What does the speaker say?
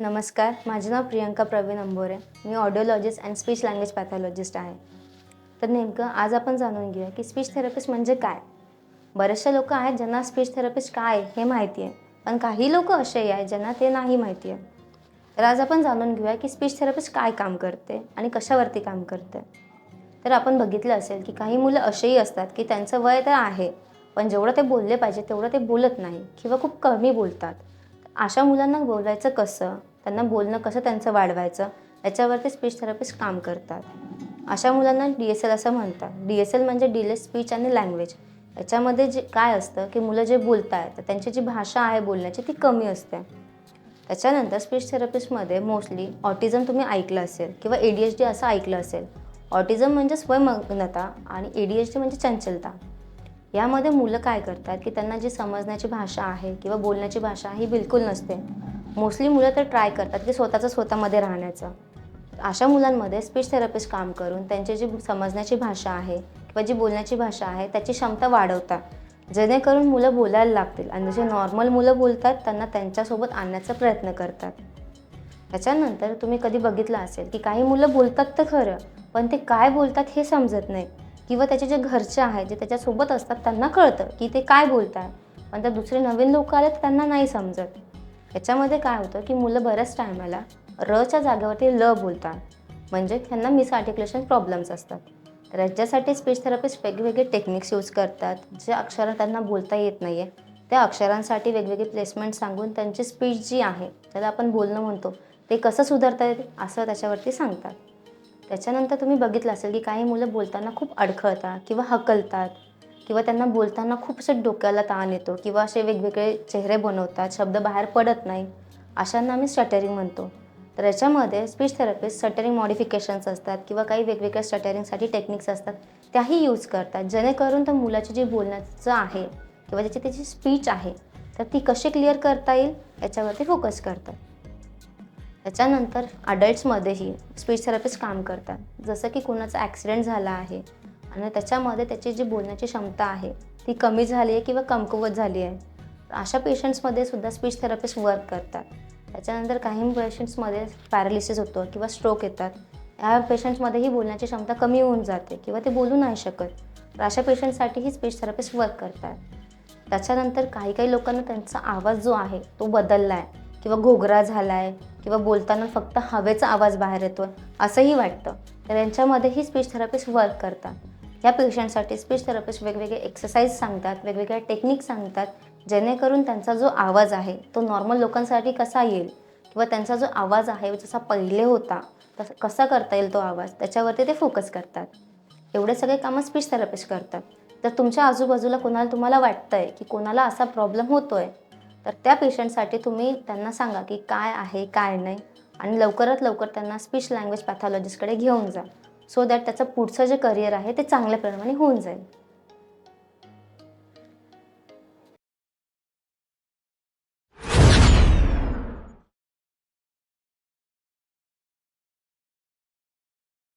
नमस्कार, माझे नाव प्रियंका प्रवीण अंबोरे. मी ऑडिओलॉजिस्ट and speech language pathologist आहे. तर नेमकं आज आपण जाणून घेऊया की स्पीच थेरपिस्ट म्हणजे काय. बरेचसे लोक आहेत ज्यांना स्पीच थेरपिस्ट काय हे माहिती आहे, पण काही लोक असेही आहेत ज्यांना ते नाही माहिती आहे. तर आज आपण जाणून घेऊया की स्पीच थेरपिस्ट काय काम करते आणि कशावरती काम करते. तर आपण बघितलं असेल की काही मुलं असेही असतात की त्यांचं वय तर आहे, पण जेवढं ते बोलले पाहिजे तेवढं ते बोलत नाही किंवा खूप कमी बोलतात. अशा मुलांना बोलायचं कसं, त्यांना बोलणं कसं त्यांचं वाढवायचं, याच्यावरती स्पीच थेरपिस्ट काम करतात. अशा मुलांना DSL असं म्हणतात. DSL म्हणजे डिले स्पीच आणि लँग्वेज. याच्यामध्ये जे काय असतं की मुलं जे बोलत आहेत तर त्यांची जी भाषा आहे बोलण्याची ती कमी असते. त्याच्यानंतर स्पीच थेरपिस्टमध्ये मोस्टली ऑटिझम तुम्ही ऐकलं असेल किंवा ADHD असं ऐकलं असेल. ऑटिझम म्हणजे स्वयंमग्नता आणि ADHD म्हणजे चंचलता. यामध्ये मुलं काय करतात की त्यांना जी समजण्याची भाषा आहे किंवा बोलण्याची भाषा ही बिलकुल नसते. मोस्टली मुलं तर ट्राय करतात की स्वतःमध्ये राहण्याचं. अशा मुलांमध्ये स्पीच थेरपिस्ट काम करून त्यांची जी समजण्याची भाषा आहे किंवा जी बोलण्याची भाषा आहे त्याची क्षमता वाढवतात. जेणेकरून मुलं बोलायला लागतील आणि जसे नॉर्मल मुलं बोलतात त्यांना त्यांच्यासोबत आणण्याचा प्रयत्न करतात. त्याच्यानंतर तुम्ही कधी बघितलं असेल की काही मुलं बोलतात तर खरं, पण ते काय बोलतात हे समजत नाही किंवा त्याचे जे घरचे आहेत जे त्याच्यासोबत असतात त्यांना कळतं की ते काय बोलत आहे, पण त्या दुसरे नवीन लोक आले तर त्यांना नाही समजत. याच्यामध्ये काय होतं की मुलं बऱ्याच टायमाला रच्या जागेवरती ल बोलतात, म्हणजे त्यांना मिसआर्टिक्युलेशन प्रॉब्लेम्स असतात. तर याच्यासाठी स्पीच थेरपिस्ट वेगवेगळे टेक्निक्स यूज करतात. जे अक्षरं त्यांना बोलता येत नाही आहे त्या अक्षरांसाठी वेगवेगळे प्लेसमेंट सांगून त्यांची स्पीच जी आहे त्याला आपण बोलणं म्हणतो ते कसं सुधारता येईल असं त्याच्यावरती सांगतात. त्याच्यानंतर तुम्ही बघितलं असेल की काही मुलं बोलताना खूप अडखळतात किंवा हकलतात किंवा त्यांना बोलताना खूप असं डोक्याला ताण येतो किंवा असे वेगवेगळे चेहरे बनवतात, शब्द बाहेर पडत नाही. अशांना आम्ही स्टटरिंग म्हणतो. तर याच्यामध्ये स्पीच थेरपिस्ट स्टटरिंग मॉडिफिकेशन्स असतात किंवा काही वेगवेगळ्या स्टटरिंगसाठी टेक्निक्स असतात त्याही यूज करतात, जेणेकरून त्या मुलाची जी बोलण्याचं आहे किंवा त्याची स्पीच आहे तर ती कशी क्लिअर करता येईल याच्यावरती फोकस करतात. त्याच्यानंतर अडल्ट्समध्येही स्पीच थेरपिस्ट काम करतात. जसं की कुणाचा ॲक्सिडेंट झाला आहे आणि त्याच्यामध्ये त्याची जी बोलण्याची क्षमता आहे ती कमी झाली आहे किंवा कमकुवत झाली आहे. अशा पेशंट्समध्ये सुद्धा स्पीच थेरपिस्ट वर्क करतात. त्याच्यानंतर काही पेशंट्समध्ये पॅरालिसिस होतं किंवा स्ट्रोक येतात. ह्या पेशंट्समध्येही बोलण्याची क्षमता कमी होऊन जाते किंवा ते बोलू नाही शकत. तर अशा पेशंटसाठीही स्पीच थेरपिस्ट वर्क करतात. त्याच्यानंतर काही लोकांना त्यांचा आवाज जो आहे तो बदलला आहे किंवा घोगरा झाला आहे किंवा बोलताना फक्त हवेचा आवाज बाहेर येतो आहे असंही वाटतं. तर यांच्यामध्येही स्पीच थेरपिस्ट वर्क करतात. या पेशंटसाठी स्पीच थेरपिस्ट वेगवेगळे एक्सरसाइज सांगतात, वेगवेगळ्या टेक्निक सांगतात, जेणेकरून त्यांचा जो आवाज आहे तो नॉर्मल लोकांसाठी कसा येईल किंवा त्यांचा जो आवाज आहे जसा पहिले होता तसा कसा करता येईल तो आवाज त्याच्यावरती ते फोकस करतात. एवढे सगळे कामं स्पीच थेरपिस्ट करतात. तर तुमच्या आजूबाजूला तुम्हाला वाटतंय की कोणाला असा प्रॉब्लेम होतोय, तर त्या पेशंटसाठी तुम्ही त्यांना सांगा की काय आहे काय नाही आणि लवकरात लवकर त्यांना स्पीच लँग्वेज पॅथॉलॉजिस्टकडे घेऊन जा. सो दॅट त्याचं पुढचं जे करिअर आहे ते चांगल्या प्रमाणे होऊन जाईल.